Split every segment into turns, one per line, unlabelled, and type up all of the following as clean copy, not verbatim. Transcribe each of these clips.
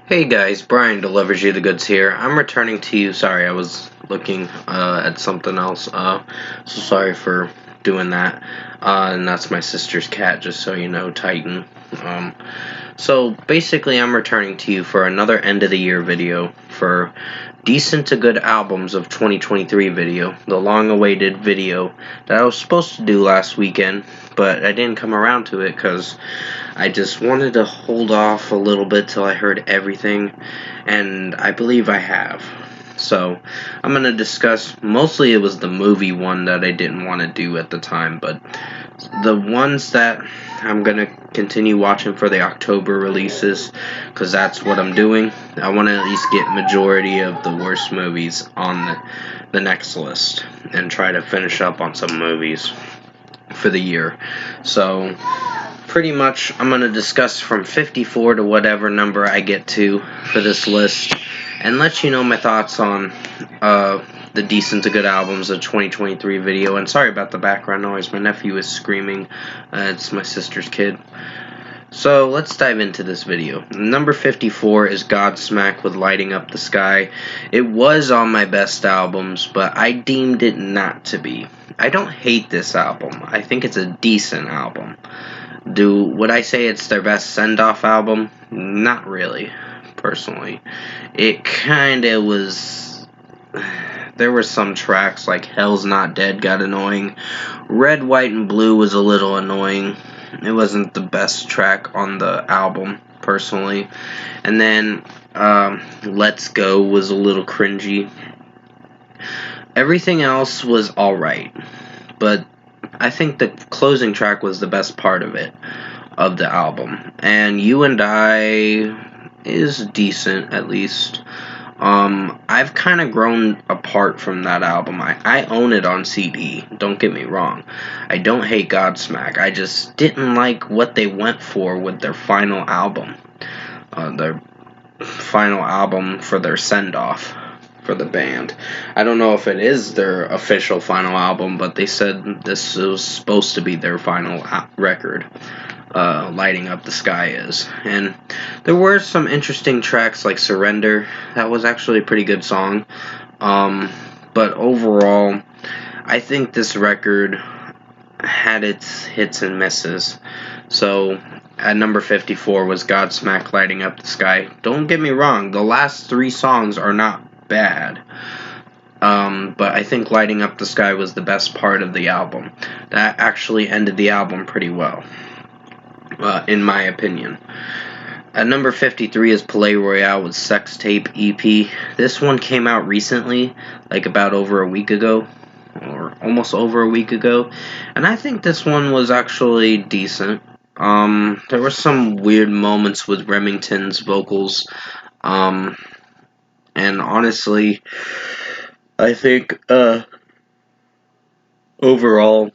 Hey guys, Brian delivers you the goods here. I'm returning to you. Sorry, I was looking at something else. So sorry for doing that. And that's my sister's cat, just so you know, Titan. Um, so basically, I'm returning to you for another end of the year video for decent to good albums of 2023 video, the long awaited video that I was supposed to do last weekend, but I didn't come around to it because I just wanted to hold off a little bit till I heard everything, and I believe I have. So, I'm going to discuss, mostly it was the movie one that I didn't want to do at the time, but the ones that I'm going to continue watching for the October releases, because that's what I'm doing. I want to at least get majority of the worst movies on the next list, and try to finish up on some movies for the year. So, pretty much I'm going to discuss from 54 to whatever number I get to for this list, and let you know my thoughts on the decent to good albums of 2023 video. And sorry about the background noise, my nephew is screaming. It's my sister's kid. So let's dive into this video. Number 54 is Godsmack with Lighting Up the Sky. It was on my best albums, but I deemed it not to be. I don't hate this album. I think it's a decent album. Would I say it's their best send-off album? Not really, personally. It kinda was. There were some tracks like Hell's Not Dead got annoying. Red, White, and Blue was a little annoying. It wasn't the best track on the album, personally. And then Let's Go was a little cringy. Everything else was alright, but I think the closing track was the best part of it, of the album. And You and I is decent, at least. I've kind of grown apart from that album. I own it on CD, don't get me wrong. I don't hate Godsmack. I just didn't like what they went for with their final album. Their final album for their send-off for the band. I don't know if it is their official final album, but they said this was supposed to be their final record. Lighting Up the Sky is. And there were some interesting tracks like Surrender. That was actually a pretty good song. But overall, I think this record had its hits and misses. So at number 54 was Godsmack Lighting Up the Sky. Don't get me wrong, the last three songs are not bad. But I think Lighting Up the Sky was the best part of the album. That actually ended the album pretty well, in my opinion. At number 53 is Palais Royale with Sex Tape EP. This one came out recently, like about over a week ago, or almost over a week ago, and I think this one was actually decent. There were some weird moments with Remington's vocals, and honestly, I think, overall,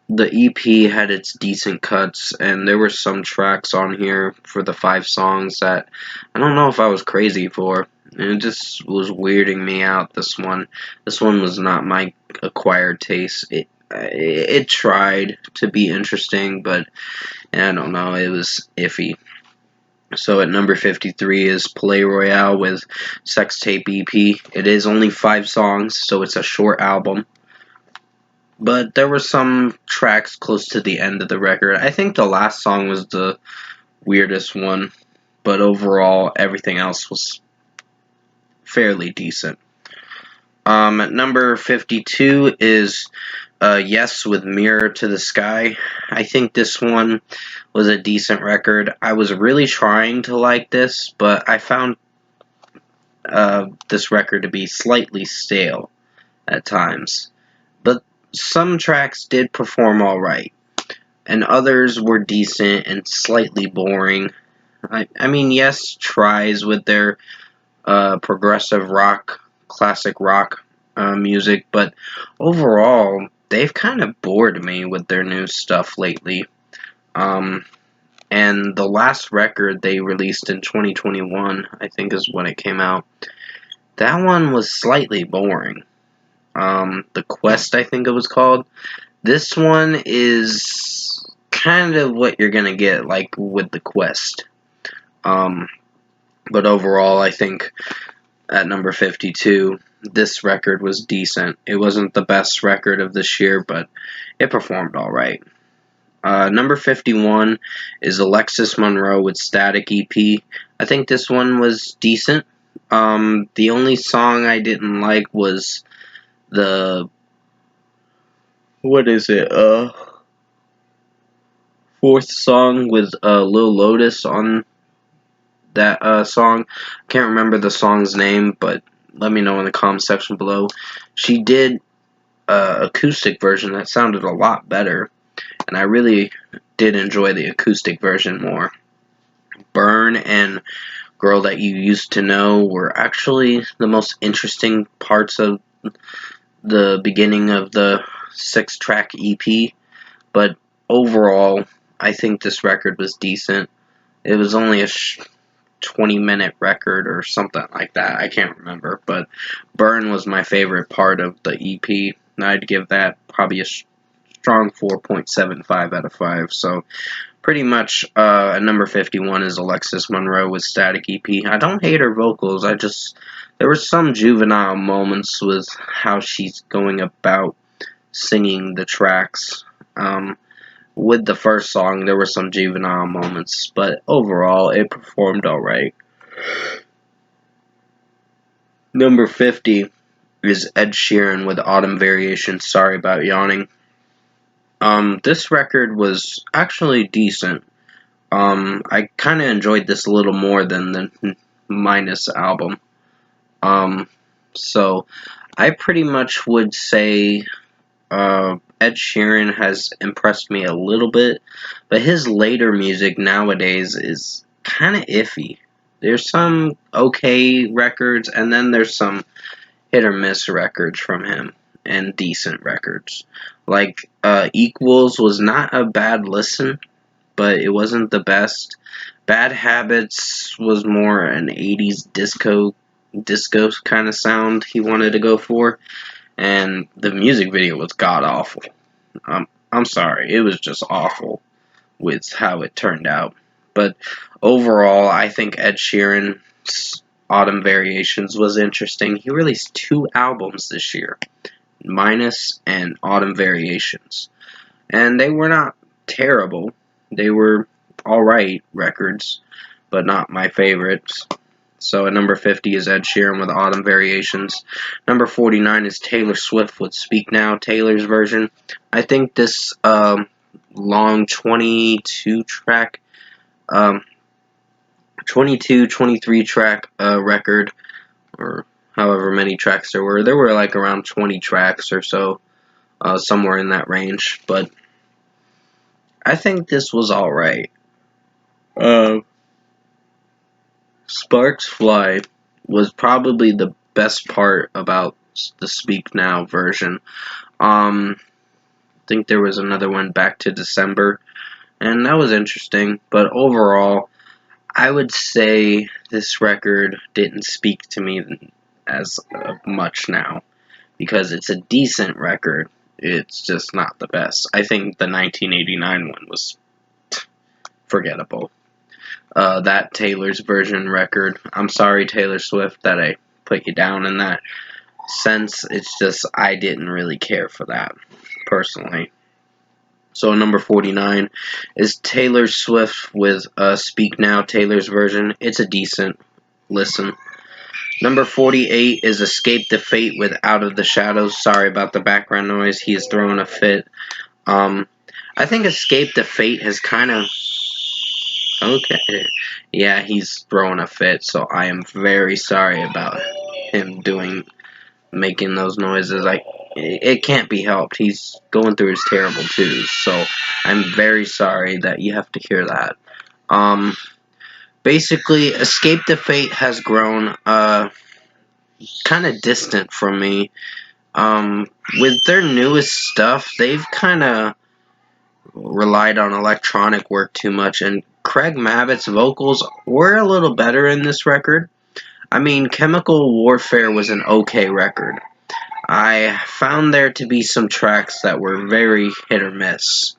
the EP had its decent cuts, and there were some tracks on here for the 5 songs that I don't know if I was crazy for. And it just was weirding me out, this one. This one was not my acquired taste. It tried to be interesting, but I don't know, it was iffy. So at number 53 is Palais Royale with Sex Tape EP. It is only 5 songs, so it's a short album. But there were some tracks close to the end of the record. I think the last song was the weirdest one, but overall, everything else was fairly decent. At number 52 is Yes with Mirror to the Sky. I think this one was a decent record. I was really trying to like this, but I found this record to be slightly stale at times. But some tracks did perform alright, and others were decent and slightly boring. I mean, Yes tries with their progressive rock, classic rock music, but overall, they've kind of bored me with their new stuff lately. And the last record they released in 2021, I think is when it came out, that one was slightly boring. The Quest, I think it was called. This one is kind of what you're gonna get, like with The Quest. But overall, I think at number 52, this record was decent. It wasn't the best record of this year, but it performed alright. Number 51 is Alexis Monroe with Static EP. I think this one was decent. The only song I didn't like was the, what is it, fourth song with Lil Lotus on that song. I can't remember the song's name, but let me know in the comment section below. She did an acoustic version that sounded a lot better, and I really did enjoy the acoustic version more. Burn and Girl That You Used to Know were actually the most interesting parts of the beginning of the 6-track EP, but overall, I think this record was decent. It was only a 20-minute record or something like that. I can't remember, but Burn was my favorite part of the EP, and I'd give that probably a strong 4.75 out of 5. So pretty much at number 51 is Alexis Monroe with Static EP. I don't hate her vocals. There were some juvenile moments with how she's going about singing the tracks. With the first song, there were some juvenile moments, but overall, it performed alright. Number 50 is Ed Sheeran with Autumn Variations. Sorry about yawning. This record was actually decent. I kind of enjoyed this a little more than the Minus album. So I pretty much would say Ed Sheeran has impressed me a little bit, but his later music nowadays is kind of iffy. There's some okay records, and then there's some hit or miss records from him, and decent records. Like, Equals was not a bad listen, but it wasn't the best. Bad Habits was more an 80s disco kind of sound he wanted to go for, and the music video was god awful. I'm sorry, it was just awful with how it turned out. But overall, I think Ed Sheeran's Autumn Variations was interesting. He released 2 albums this year, Minus and Autumn Variations, and they were not terrible. They were alright records, but not my favorites. So at number 50 is Ed Sheeran with Autumn Variations. Number 49 is Taylor Swift with Speak Now, Taylor's version. I think this long 23 track record, or however many tracks there were like around 20 tracks or so, somewhere in that range, but I think this was alright. Sparks Fly was probably the best part about the Speak Now version. I think there was another one, Back to December, and that was interesting, but overall, I would say this record didn't speak to me as much now, because it's a decent record. It's just not the best. I think the 1989 one was forgettable. That Taylor's version record, I'm sorry, Taylor Swift, that I put you down in that sense. It's just I didn't really care for that, personally. So number 49 is Taylor Swift with Speak Now, Taylor's version. It's a decent listen. Number 48 is Escape the Fate with Out of the Shadows. Sorry about the background noise. He is throwing a fit. I think Escape the Fate has kind of... Okay. Yeah, he's throwing a fit, so I am very sorry about him making those noises. It can't be helped. He's going through his terrible twos, so I'm very sorry that you have to hear that. Basically, Escape the Fate has grown kind of distant from me. With their newest stuff, they've kind of relied on electronic work too much, and Craig Mabbitt's vocals were a little better in this record. I mean, Chemical Warfare was an okay record. I found there to be some tracks that were very hit or miss.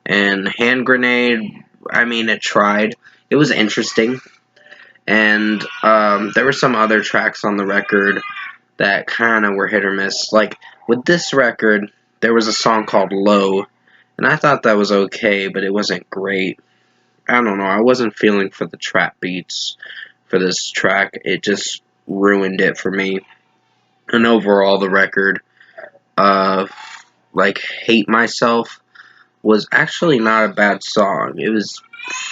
And Hand Grenade, I mean, it tried. It was interesting. And there were some other tracks on the record that kind of were hit or miss. Like with this record, there was a song called Low, and I thought that was okay, but it wasn't great. I don't know, I wasn't feeling for the trap beats for this track. It just ruined it for me. And overall, the record, uh, like Hate Myself, was actually not a bad song. It was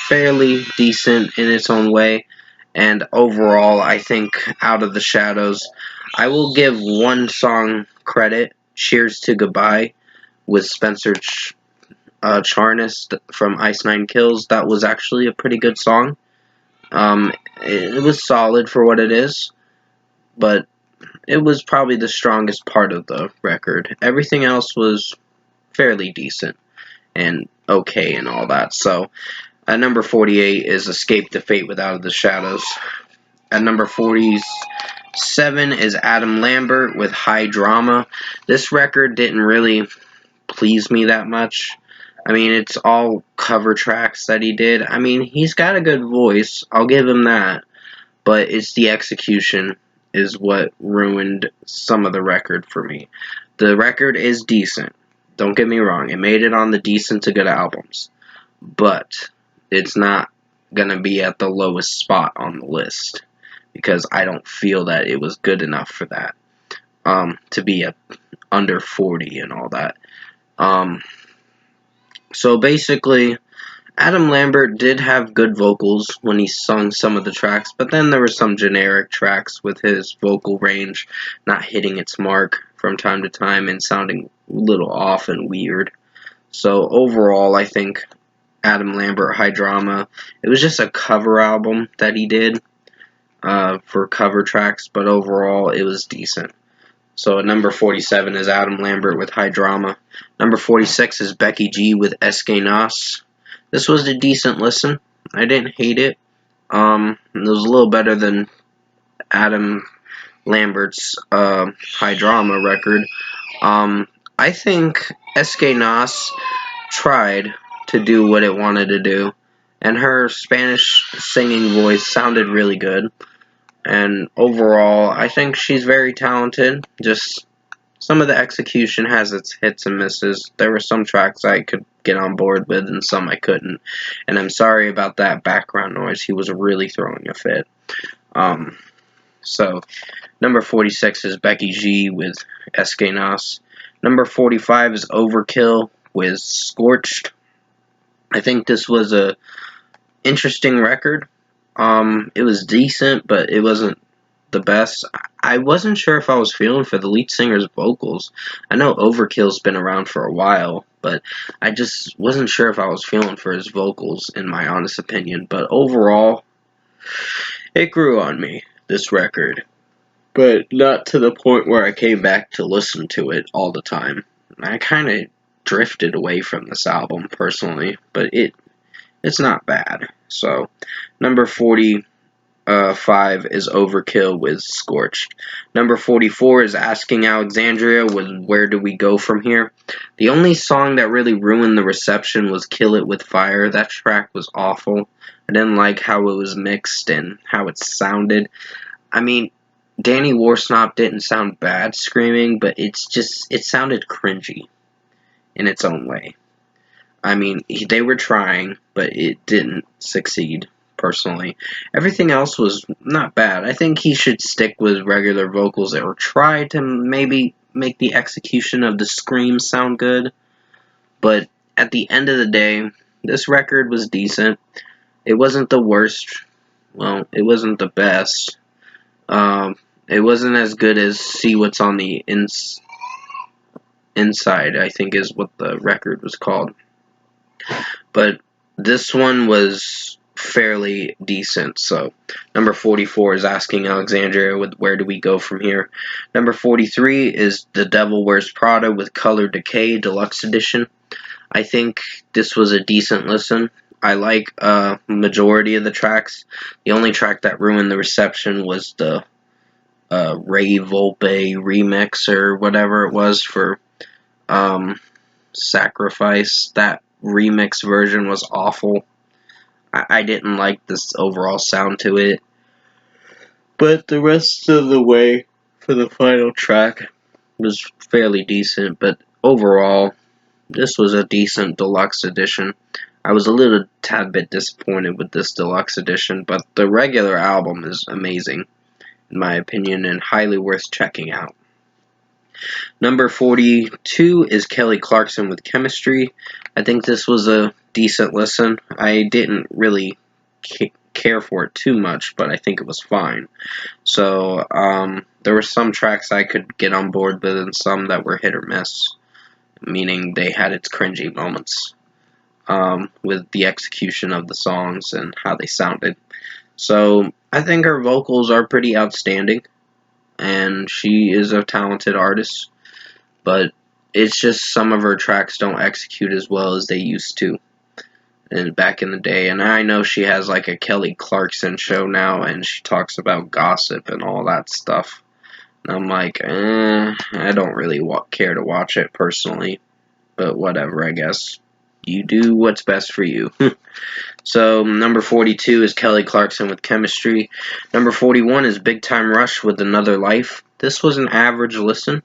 fairly decent in its own way. And overall, I think Out of the Shadows, I will give one song credit, Cheers to Goodbye, with Spencer Charnas from Ice Nine Kills. That was actually a pretty good song. It was solid for what it is, but it was probably the strongest part of the record. Everything else was fairly decent and okay and all that. So at number 48 is Escape the Fate with Out of the Shadows. At number 47 is Adam Lambert with High Drama. This record didn't really please me that much. I mean, it's all cover tracks that he did. I mean, he's got a good voice. I'll give him that. But it's the execution is what ruined some of the record for me. The record is decent. Don't get me wrong. It made it on the decent to good albums. But it's not going to be at the lowest spot on the list because I don't feel that it was good enough for that. To be under 40 and all that. So basically, Adam Lambert did have good vocals when he sung some of the tracks, but then there were some generic tracks with his vocal range not hitting its mark from time to time and sounding a little off and weird. So overall, I think Adam Lambert High Drama, it was just a cover album that he did for cover tracks, but overall it was decent. So at number 47 is Adam Lambert with High Drama. Number 46 is Becky G with Esque Nas. This was a decent listen. I didn't hate it. It was a little better than Adam Lambert's High Drama record. I think Esque Nas tried to do what it wanted to do, and her Spanish singing voice sounded really good. And overall, I think she's very talented. Just some of the execution has its hits and misses. There were some tracks I could get on board with and some I couldn't. And I'm sorry about that background noise. He was really throwing a fit. So, number 46 is Becky G with Esque Nas. Number 45 is Overkill with Scorched. I think this was a interesting record. It was decent, but it wasn't the best. I wasn't sure if I was feeling for the lead singer's vocals. I know Overkill's been around for a while, but I just wasn't sure if I was feeling for his vocals, in my honest opinion. But overall, it grew on me, this record. But not to the point where I came back to listen to it all the time. I kind of drifted away from this album, personally, but it's not bad. So, number 45 is Overkill with Scorched. Number 44 is Asking Alexandria with Where Do We Go From Here. The only song that really ruined the reception was Kill It With Fire. That track was awful. I didn't like how it was mixed and how it sounded. I mean, Danny Warsnop didn't sound bad screaming, but it sounded cringy in its own way. I mean, they were trying, but it didn't succeed, personally. Everything else was not bad. I think he should stick with regular vocals or try to maybe make the execution of the screams sound good. But at the end of the day, this record was decent. It wasn't the worst. Well, it wasn't the best. It wasn't as good as See What's on the Inside, I think is what the record was called. But this one was fairly decent. So number 44 is Asking Alexandria with Where Do We Go From Here. Number 43 is The Devil Wears Prada with Color Decay Deluxe Edition. I think this was a decent listen. I like majority of the tracks. The only track that ruined the reception was the Ray Volpe remix or whatever it was for Sacrifice. That remix version was awful. I didn't like this overall sound to it. But the rest of the way for the final track was fairly decent, but overall, this was a decent deluxe edition. I was a little tad bit disappointed with this deluxe edition, but the regular album is amazing, in my opinion, and highly worth checking out. Number 42 is Kelly Clarkson with Chemistry. I think this was a decent listen. I didn't really care for it too much, but I think it was fine. So, there were some tracks I could get on board with and some that were hit or miss, meaning they had its cringy moments with the execution of the songs and how they sounded. So, I think her vocals are pretty outstanding, and she is a talented artist, but it's just some of her tracks don't execute as well as they used to and back in the day. And I know she has like a Kelly Clarkson show now, and she talks about gossip and all that stuff. And I'm like, I don't really care to watch it personally, but whatever, I guess. You do what's best for you. So, number 42 is Kelly Clarkson with Chemistry. Number 41 is Big Time Rush with Another Life. This was an average listen.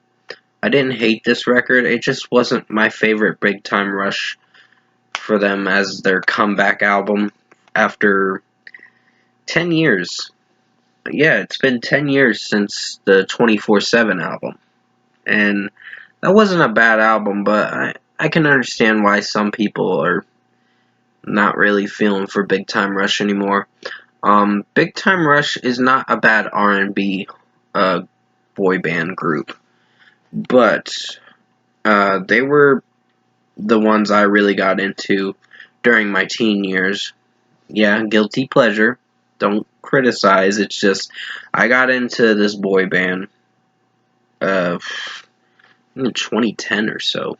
I didn't hate this record. It just wasn't my favorite Big Time Rush for them as their comeback album after 10 years. Yeah, it's been 10 years since the 24/7 album. And that wasn't a bad album, but I can understand why some people are not really feeling for Big Time Rush anymore. Big Time Rush is not a bad R&B boy band group, but they were the ones I really got into during my teen years. Yeah, guilty pleasure. Don't criticize. It's just I got into this boy band in 2010 or so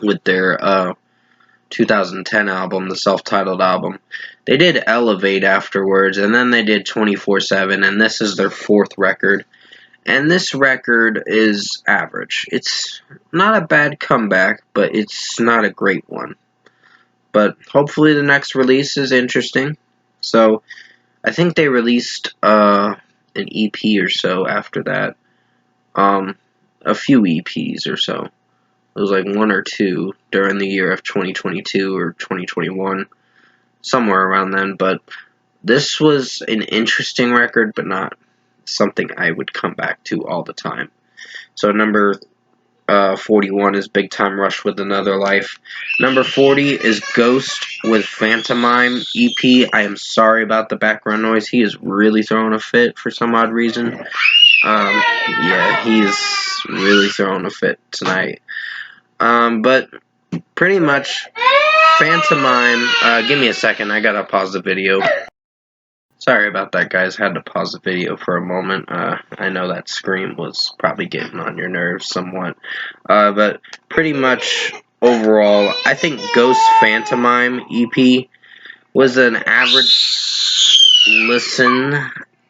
with their 2010 album, the self-titled album. They did Elevate afterwards, and then they did 24/7, and this is their fourth record. And this record is average. It's not a bad comeback, but it's not a great one. But hopefully the next release is interesting. So, I think they released an EP or so after that. A few EPs or so. It was like one or two during the year of 2022 or 2021. Somewhere around then. But this was an interesting record, but not something I would come back to all the time. So number 41 is Big Time Rush with Another Life. Number 40 is Ghost with Phantomime EP. I am sorry about the background noise. He is really throwing a fit for some odd reason. Yeah, he's really throwing a fit tonight. But pretty much Phantomime. Give me a second. I gotta pause the video. Sorry about that, guys. Had to pause the video for a moment. I know that scream was probably getting on your nerves somewhat. But pretty much overall, I think Ghost Phantomime EP was an average listen.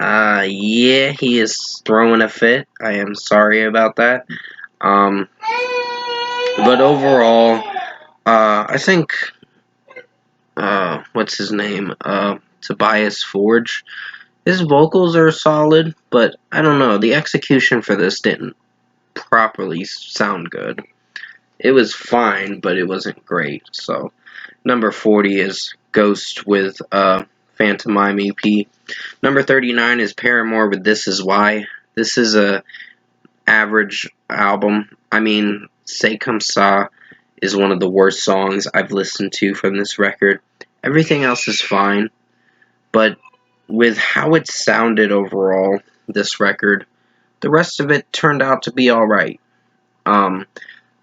Yeah, he is throwing a fit. I am sorry about that. But overall, I think, what's his name? Tobias Forge. His vocals are solid, but I don't know. The execution for this didn't properly sound good. It was fine, but it wasn't great. So, number 40 is Ghost with Phantomime EP. Number 39 is Paramore with This Is Why. This is a average album. I mean, C'est Comme Ça is one of the worst songs I've listened to from this record. Everything else is fine, but with how it sounded overall, this record, the rest of it turned out to be alright. The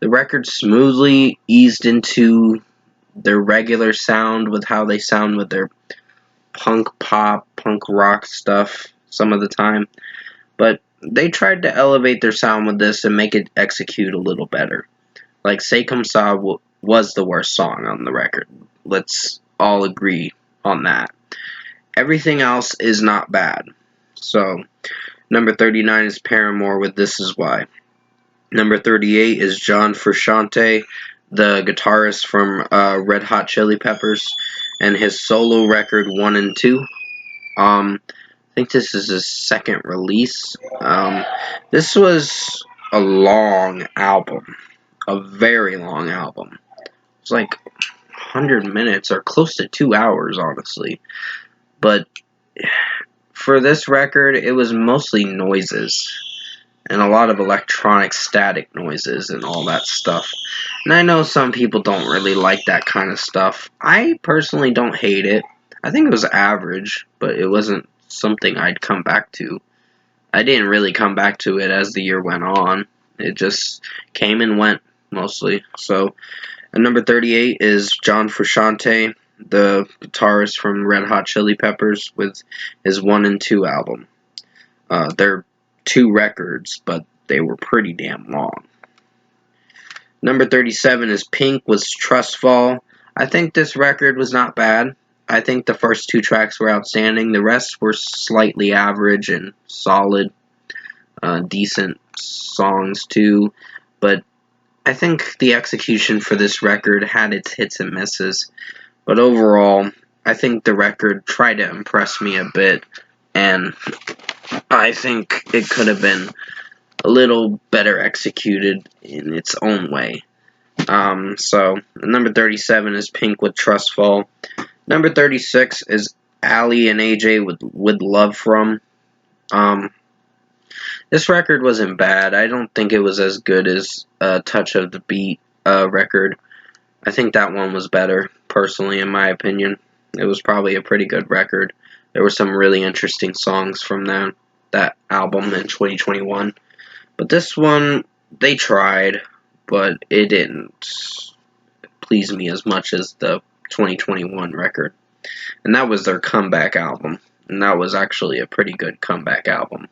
record smoothly eased into their regular sound with how they sound with their punk pop, punk rock stuff some of the time. But they tried to elevate their sound with this and make it execute a little better. Like, C'est Comme Ça was the worst song on the record. Let's all agree on that. Everything else is not bad. So, number 39 is Paramore with This Is Why. Number 38 is John Frusciante, the guitarist from Red Hot Chili Peppers, and his solo record 1 and 2. I think this is his second release. This was a long album, a very long album. It's like 100 minutes or close to 2 hours, honestly. But for this record, it was mostly noises and a lot of electronic static noises and all that stuff. And I know some people don't really like that kind of stuff. I personally don't hate it. I think it was average, but it wasn't something I'd come back to. I didn't really come back to it as the year went on. It just came and went, mostly. So, at number 38 is John Frusciante, the guitarist from Red Hot Chili Peppers, with his 1 and 2 album. They're 2 records, but they were pretty damn long. Number 37 is Pink with Trustfall. I think this record was not bad. I think the first 2 tracks were outstanding. The rest were slightly average and solid, decent songs too. But I think the execution for this record had its hits and misses. But overall, I think the record tried to impress me a bit, and I think it could have been a little better executed in its own way. So, number 37 is Pink with Trustfall. Number 36 is Ali and AJ with Love From. This record wasn't bad. I don't think it was as good as Touch of the Beat record. I think that one was better, personally, in my opinion. It was probably a pretty good record. There were some really interesting songs from that album in 2021. But this one, they tried, but it didn't please me as much as the 2021 record. And that was their comeback album. And that was actually a pretty good comeback album.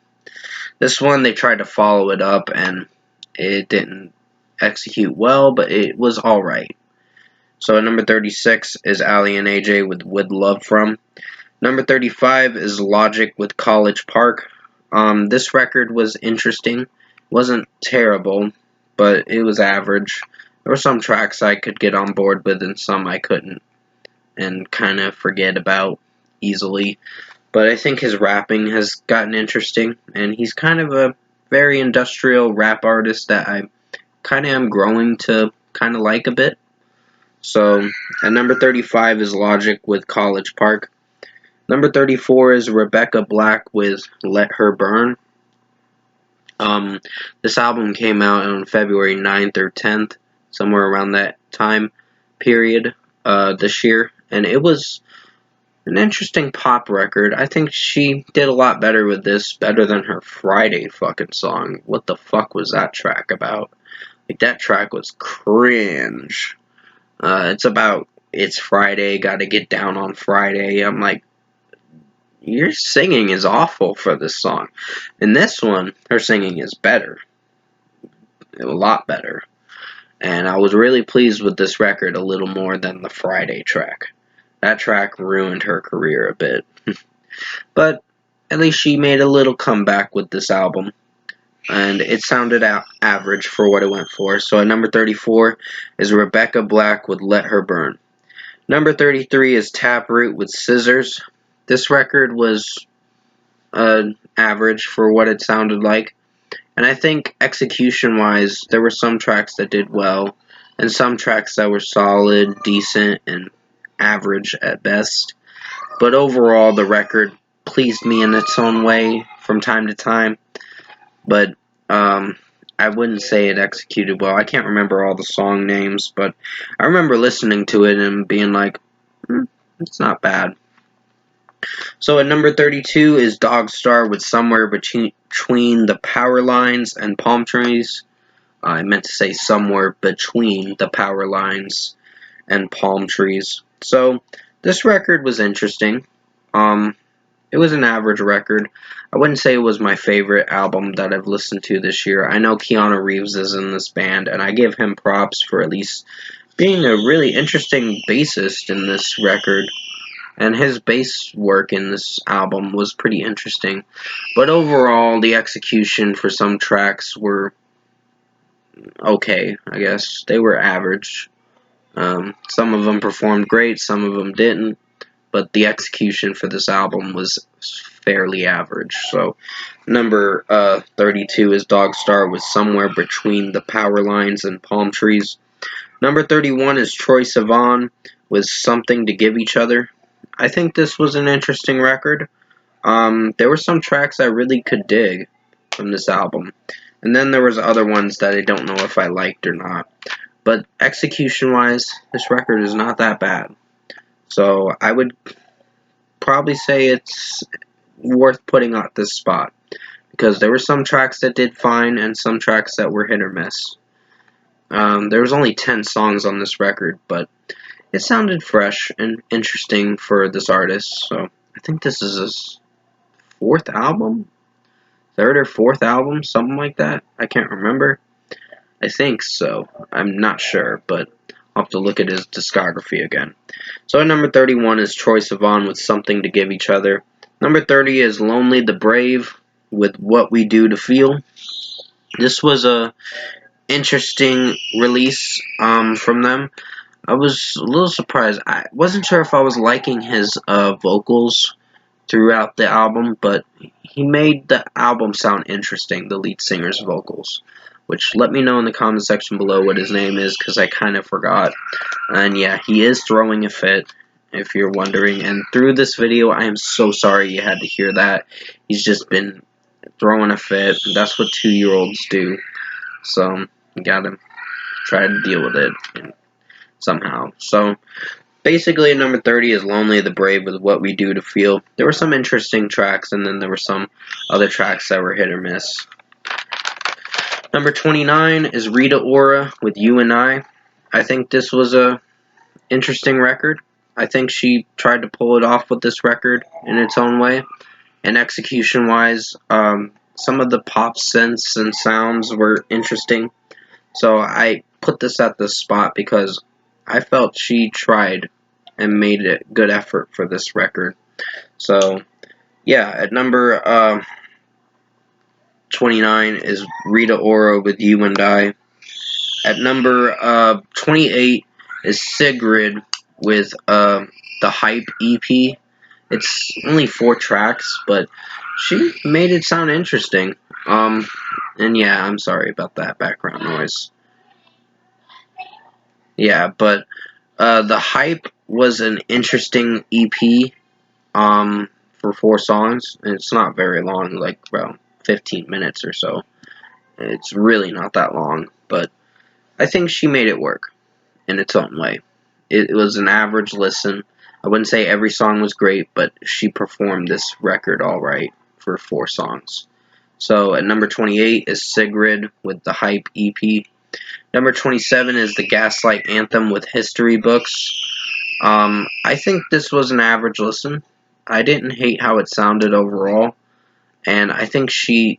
This one, they tried to follow it up, and it didn't execute well, but it was alright. So at number 36 is Ali and AJ with Love From. Number 35 is Logic with College Park. This record was interesting. It wasn't terrible, but it was average. There were some tracks I could get on board with and some I couldn't, and kind of forget about easily. But I think his rapping has gotten interesting, and he's kind of a very industrial rap artist that I kind of am growing to kind of like a bit. So, at number 35 is Logic with College Park. Number 34 is Rebecca Black with Let Her Burn. This album came out on February 9th or 10th, somewhere around that time period this year. And it was an interesting pop record. I think she did a lot better with this, better than her Friday fucking song. What the fuck was that track about? Like, that track was cringe. It's about, it's Friday, gotta get down on Friday. I'm like, your singing is awful for this song. In this one, her singing is better. A lot better. And I was really pleased with this record a little more than the Friday track. That track ruined her career a bit. But at least she made a little comeback with this album. And it sounded average for what it went for. So at number 34 is Rebecca Black with Let Her Burn. Number 33 is Taproot with Scissors. This record was average for what it sounded like. And I think execution-wise, there were some tracks that did well, and some tracks that were solid, decent, and average at best. But overall, the record pleased me in its own way from time to time. But I wouldn't say it executed well. I can't remember all the song names, but I remember listening to it and being like, it's not bad. So at number 32 is Dogstar with Somewhere Between the Power Lines and Palm Trees. I meant to say somewhere between the power lines and palm trees. So this record was interesting. It was an average record. I wouldn't say it was my favorite album that I've listened to this year. I know Keanu Reeves is in this band, and I give him props for at least being a really interesting bassist in this record. And his bass work in this album was pretty interesting. But overall, the execution for some tracks were okay, I guess. They were average. Some of them performed great, some of them didn't. but the execution for this album was fairly average. So number 32 is Dogstar with Somewhere Between the Power Lines and Palm Trees. Number 31 is Troye Sivan with Something to Give Each Other. I think this was an interesting record. There were some tracks I really could dig from this album. And then there was other ones that I don't know if I liked or not. But execution-wise, this record is not that bad. So I would probably say it's worth putting at this spot. Because there were some tracks that did fine and some tracks that were hit or miss. There was only 10 songs on this record, but it sounded fresh and interesting for this artist. So I think this is his fourth album? Third or fourth album? Something like that? I can't remember. I think so. I'm not sure, but I'll have to look at his discography again. So at number 31 is Troye Sivan with Something to Give Each Other. Number 30 is Lonely the Brave with What We Do to Feel. This was a interesting release from them. I was a little surprised. I wasn't sure if I was liking his vocals throughout the album, but he made the album sound interesting, the lead singer's vocals. Which, let me know in the comment section below what his name is, because I kind of forgot. And yeah, he is throwing a fit, if you're wondering. And through this video, I am so sorry you had to hear that. He's just been throwing a fit. That's what 2-year-olds do. So, you gotta try to deal with it somehow. So, basically, number 30 is Lonely the Brave with What We Do to Feel. There were some interesting tracks, and then there were some other tracks that were hit or miss. Number 29 is Rita Ora with You and I. I think this was a interesting record. I think she tried to pull it off with this record in its own way. And execution-wise, some of the pop synths and sounds were interesting. So I put this at this spot because I felt she tried and made a good effort for this record. So, yeah, at number 29 is Rita Ora with You and I. At number 28 is Sigrid with the Hype EP. It's only 4 tracks, but she made it sound interesting. And yeah, I'm sorry about that background noise. Yeah, but the Hype was an interesting EP for 4 songs. And it's not very long, like around 15 minutes or so. It's really not that long, but I think she made it work in its own way. It was an average listen. I wouldn't say every song was great, but she performed this record alright for 4 songs. So at number 28 is Sigrid with the Hype EP. Number 27 is the Gaslight Anthem with History Books. I think this was an average listen. I didn't hate how it sounded overall. And I think I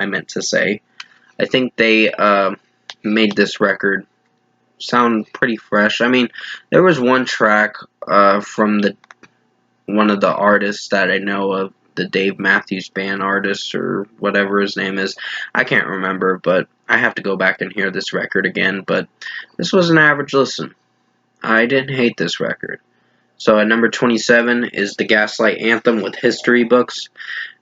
meant to say, I think they made this record sound pretty fresh. I mean, there was one track from one of the artists that I know of, the Dave Matthews Band artist or whatever his name is. I can't remember, but I have to go back and hear this record again. But this was an average listen. I didn't hate this record. So at number 27 is the Gaslight Anthem with History Books.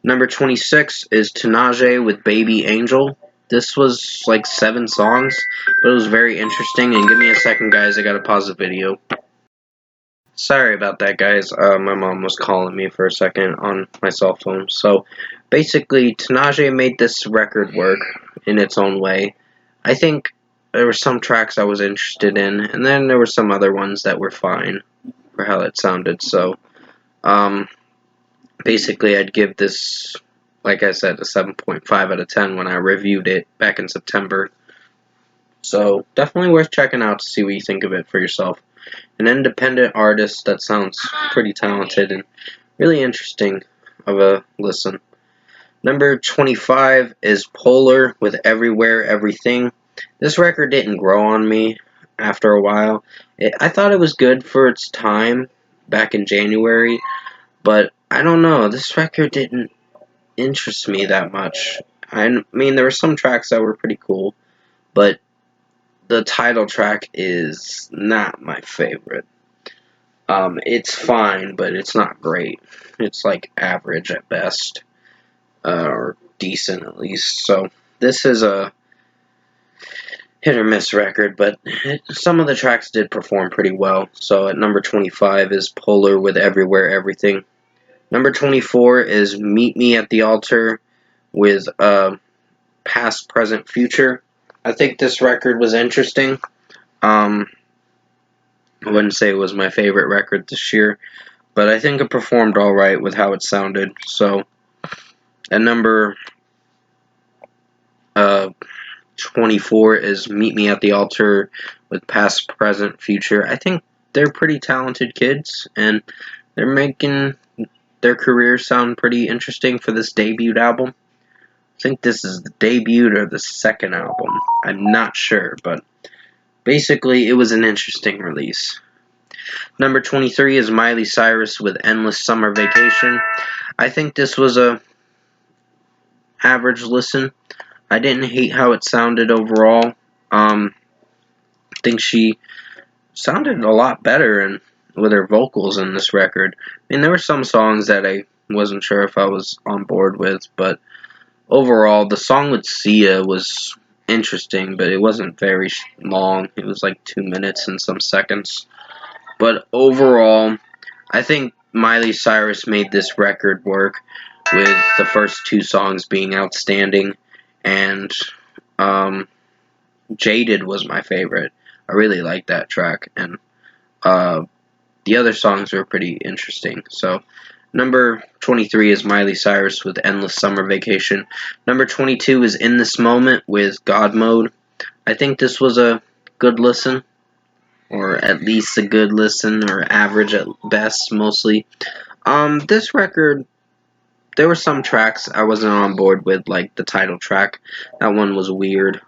Number 26 is Tinashe with Baby Angel. This was like 7 songs, but it was very interesting. And give me a second, guys. I gotta pause the video. Sorry about that, guys. My mom was calling me for a second on my cell phone. So, basically, Tinashe made this record work in its own way. I think there were some tracks I was interested in, and then there were some other ones that were fine for how it sounded. So, basically, I'd give this, like I said, a 7.5 out of 10 when I reviewed it back in September. So, definitely worth checking out to see what you think of it for yourself. An independent artist that sounds pretty talented and really interesting of a listen. Number 25 is Polar with Everywhere Everything. This record didn't grow on me after a while. I thought it was good for its time back in January, but I don't know, this record didn't interest me that much. I mean, there were some tracks that were pretty cool, but the title track is not my favorite. It's fine, but it's not great. It's like average at best, or decent at least. So this is a hit or miss record, but some of the tracks did perform pretty well. So at number 25 is Polar with Everywhere Everything. Number 24 is Meet Me at the Altar with Past, Present, Future. I think this record was interesting. I wouldn't say it was my favorite record this year, but I think it performed alright with how it sounded. So at number 24 is Meet Me at the Altar with Past, Present, Future. I think they're pretty talented kids, and they're making their careers sound pretty interesting for this debut album. I think this is the debut or the second album. I'm not sure, but basically it was an interesting release. Number 23 is Miley Cyrus with Endless Summer Vacation. I think this was a average listen. I didn't hate how it sounded overall. I think she sounded a lot better with her vocals in this record. I mean, there were some songs that I wasn't sure if I was on board with, but overall, the song with Sia was interesting, but it wasn't very long. It was like 2 minutes and some seconds. But overall, I think Miley Cyrus made this record work with the first two songs being outstanding, and Jaded was my favorite. I really liked that track, and the other songs were pretty interesting. So, number 23 is Miley Cyrus with Endless Summer Vacation. Number 22 is In This Moment with God Mode. I think this was a good listen, or at least a good listen, or average at best, mostly. This record, there were some tracks I wasn't on board with, like the title track. That one was weird.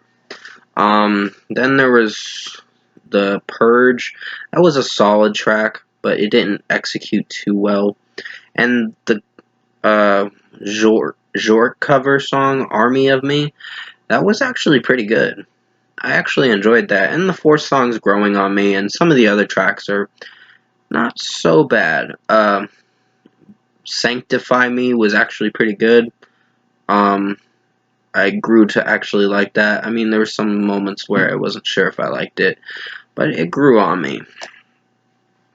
Then there was The Purge. That was a solid track, but it didn't execute too well. And the Jork cover song, Army of Me, that was actually pretty good. I actually enjoyed that. And the fourth song's Growing on Me, and some of the other tracks are not so bad. Sanctify Me was actually pretty good. I grew to actually like that. I mean, there were some moments where I wasn't sure if I liked it, but it grew on me.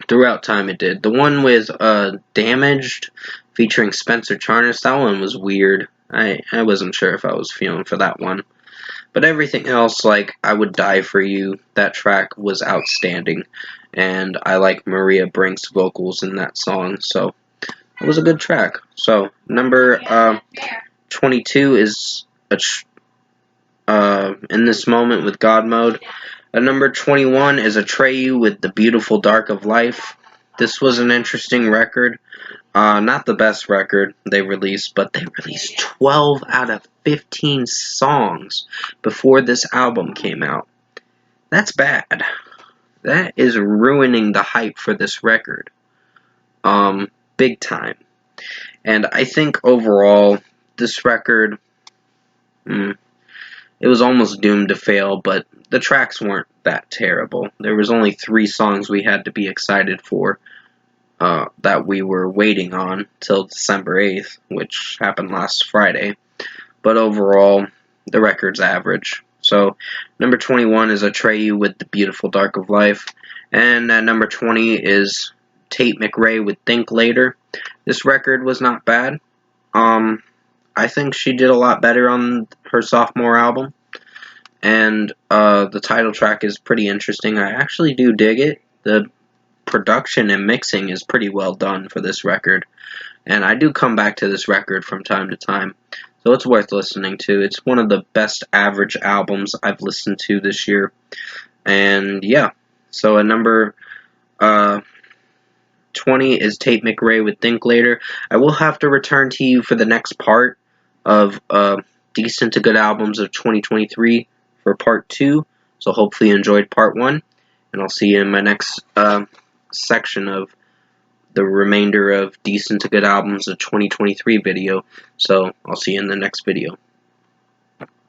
Throughout time it did. The one with Damaged featuring Spencer Charnas, that one was weird. I wasn't sure if I was feeling for that one. But everything else, like I Would Die For You, that track was outstanding. And I like Maria Brink's vocals in that song, so it was a good track. So, number 22 is In This Moment with God Mode. Number 21 is Atreyu with The Beautiful Dark of Life. This was an interesting record. Not the best record they released, but they released 12 out of 15 songs before this album came out. That's bad. That is ruining the hype for this record. Big time. And I think overall, this record, it was almost doomed to fail, but the tracks weren't that terrible. There was only 3 songs we had to be excited for, that we were waiting on till December 8th, which happened last Friday. But overall, the record's average. So, number 21 is Atreyu with The Beautiful Dark of Life. And number 20 is Tate McRae with Think Later. This record was not bad. I think she did a lot better on her sophomore album. And the title track is pretty interesting. I actually do dig it. The production and mixing is pretty well done for this record. And I do come back to this record from time to time. So it's worth listening to. It's one of the best average albums I've listened to this year. And yeah. So at number 20 is Tate McRae with Think Later. I will have to return to you for the next part of Decent to Good Albums of 2023 for part 2. So hopefully you enjoyed part 1. And I'll see you in my next section of the remainder of Decent to Good Albums of 2023 video. So I'll see you in the next video.